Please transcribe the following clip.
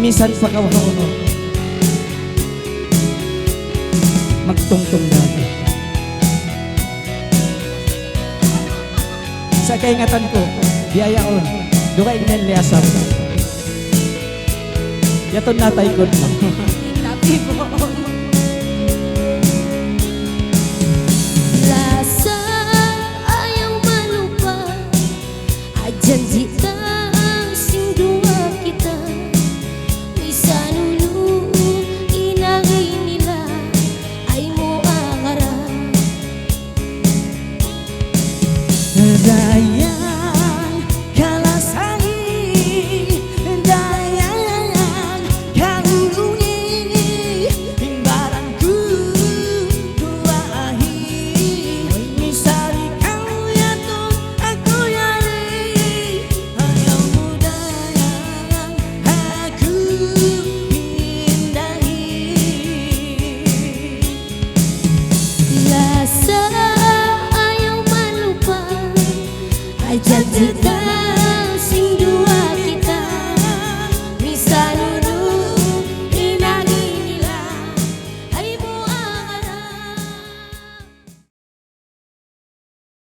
Mimisan pa ka uno. Magtungtong dati. Sa kaingatan ko, biyayaon. Duka ignan liasam. Yaton natay ko mo. Tapi po. Rasa ayaw malupa. Janji sing dua kita. Bisa nulu inagay nila ay mo angarap. Dayang kalasangi, dayang kalungi, imbaranku duahi. Misari kau yato aku yari, ayaw mo dayang aku pindahi. Rasa ayaw malupa. Janji